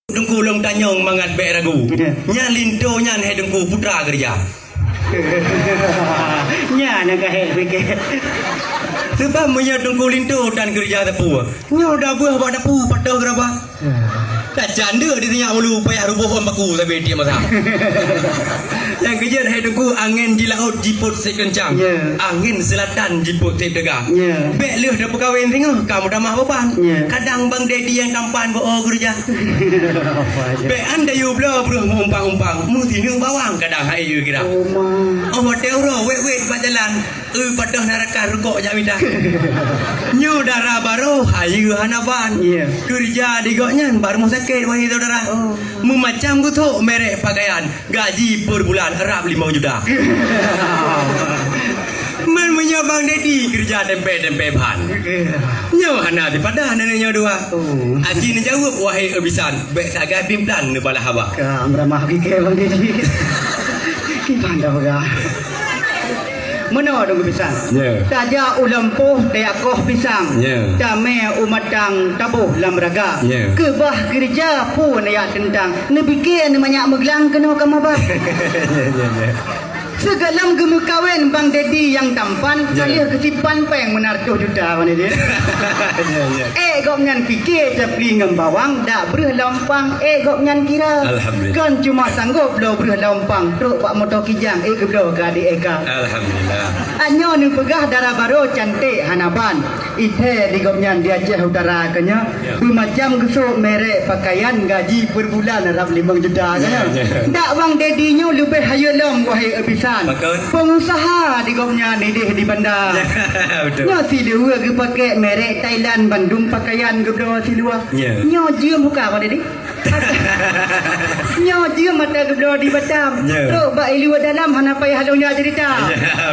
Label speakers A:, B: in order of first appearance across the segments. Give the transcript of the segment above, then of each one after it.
A: Dengku long tanyong mangat be ragu. Nya lindo nyan hai dengku putra kerja.
B: Nya nak he fikir.
A: Sebab punya dengku lindo dan kerja tepu. Nya dah buah bak tepu patah berapa? Tak janda dia tanya ulu payah rubuh orang baku tapi dia masa. Yang kerja hai dengku angin di laut jiput sekencang. Angin selatan jiput tegak. Bek leh dah perkahwin tengah kamu dah mah beban. Kadang bang daddy yang tampan bo kerja. Bek anda you bla bro umpang-umpang mu tinung bawang kadang hai you kira. Oh hotel ro wet jalan. Padah neraka rukuk jak minda. Nyu darah baru hayu hanaban. Kerja di goknyan baru mau sakit wahai saudara. Mu macam ku tok merek pakaian gaji per bulan Arab 5 juta. Man punya bang daddy kerja tempe pan. Nyu hana di padah neneknya dua. Aji ni jawab wahai abisan bek sagai pimplan ne bala haba.
B: Ka ramah fikir bang daddy. Ki pandau ga. Mana dong pisang? Taja ulampuh dayakoh pisang. Dame umatang tabuh lamraga. Kebah kerja pun ya tentang. Nebikir banyak meglang kena kamu bah. Segalam gemu kawin bang daddy yang tampan salih kesipan peng menar 2 juta mana dia. Gok nyan fikir capli ngam bawang dak bereh lompang gok nyan kira. Kan cuma sanggup lo bereh lompang truk pak motor kijang geblo gadi eka.
A: Alhamdulillah.
B: Anyo ni pegah darah baru cantik hanaban. Ite di gok nyan dia Aceh Utara kanya. Macam gesuk merek pakaian gaji per bulan Arab 5 juta kanya. Dak bang daddy nyo lebih hayolong wahai abisan. Pengusaha di gopnya ni di bandar. Nyo si dua ke pakai merek Thailand Bandung pakaian ke bawah si dua. Nyo jium buka apa dedi? Nyo jium mata ke bawah di Batam. Teruk bak ilu dalam hana payah halungnya cerita.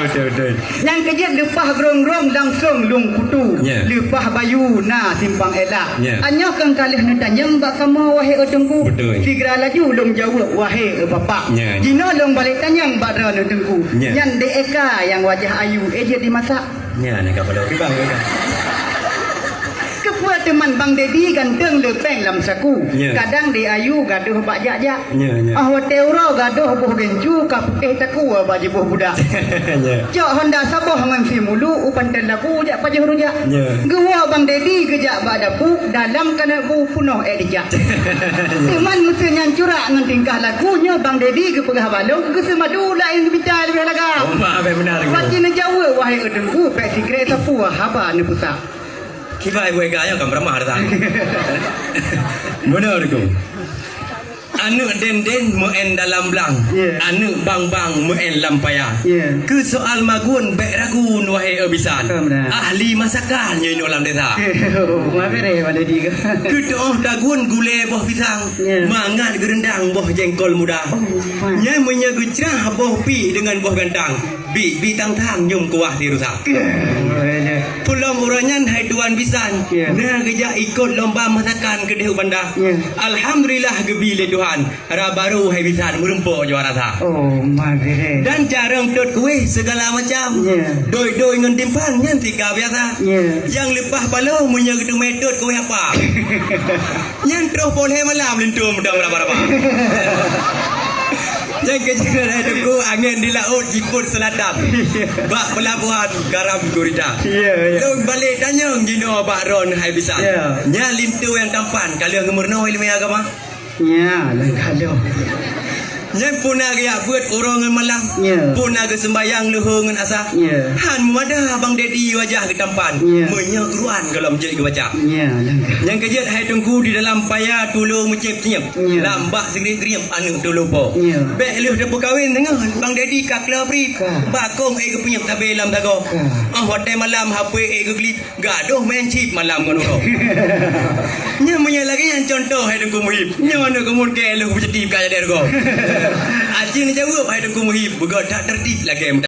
A: Betul.
B: Yang kejut lepah grong-grong langsung lung kutu. Lepah bayu na simpang elak. Anyo kang kalih na tanyang bak kamu wahai otengku. Sigra laju lung jauh wahai bapak. Jino lung balik tanyang bak tengku. Yang DEK yang wajah ayu dia dimasak.
A: Nya nak apa lagi bang?
B: Kepuat teman bang daddy ganteng lepeng lam saku. Kadang dia ayu gaduh bak jak-jak. Hotel ro gaduh buh gencu kaputih taku bak buh budak. Cok Honda saboh ngan si mulu upan telaku jak pajah rujak. Gua bang daddy kejak bak dapu dalam kana bu punoh dijak. Teman mesti nyan curak ngan tingkah lakunya bang daddy ke pegah balong ke semadu lain bicara lebih laga.
A: Benar.
B: Macam Jawa wahai edengku pek sikret sapu haba ne pusak.
A: Kibai gue kaya kan ramah datang. Benar tu. Anu den mu en dalam belang. Anu bang mu en lampaya. Ke soal magun bek ragun wahai abisan. Ahli masakan nyo ino lam desa.
B: Ma bere pada di ke.
A: Ke doh dagun gule boh pisang. Mangan gerendang boh jengkol muda. Nya munya gecrah boh pi dengan boh gantang. Bi tang nyum kuah ti rusak. Pulau Muranyan hai tuan bisan. Nah kerja ikut lomba masakan ke Dehu Bandar. Alhamdulillah gebile Tuhan. Hara baru hai bisan merempuk juara ta. Dan cara untuk kuih segala macam. Doi ngan timpan nyan tiga biasa. Yang lepas balo munya gitu metode kuih apa. Nyan terus boleh malam lintu mudah berapa. Yang kecil ada ku angin di laut jiput selatan. Bak pelabuhan garam gurita. Long balik tanyong jino bak ron hai bisa. Nya lintu yang tampan kalau ngemurno ilmu agama.
B: Nya lang kalau.
A: Nya puna gaya buat orang malam. Puna ke sembayang luhur ngan asa. Han muada abang daddy wajah ke tampan. Menyo keruan kalau menjadi ke baca. Yang kejut hai tengku di dalam payah tolong mencep-cep. Lambak segeri-geri anu tolong po. Bek lu dah berkahwin tengah bang daddy kak kelapri. Bakong ke penyep tabe lam tago. Hotel malam HP ke glip. Gaduh main chip malam ngono. Nya punya lagi yang contoh hai tengku muhib. Nya mana kemun ke lu bercetip kaya dergo. Aji ni jawab hai tengku muhib. Bukan tak tertib lagi.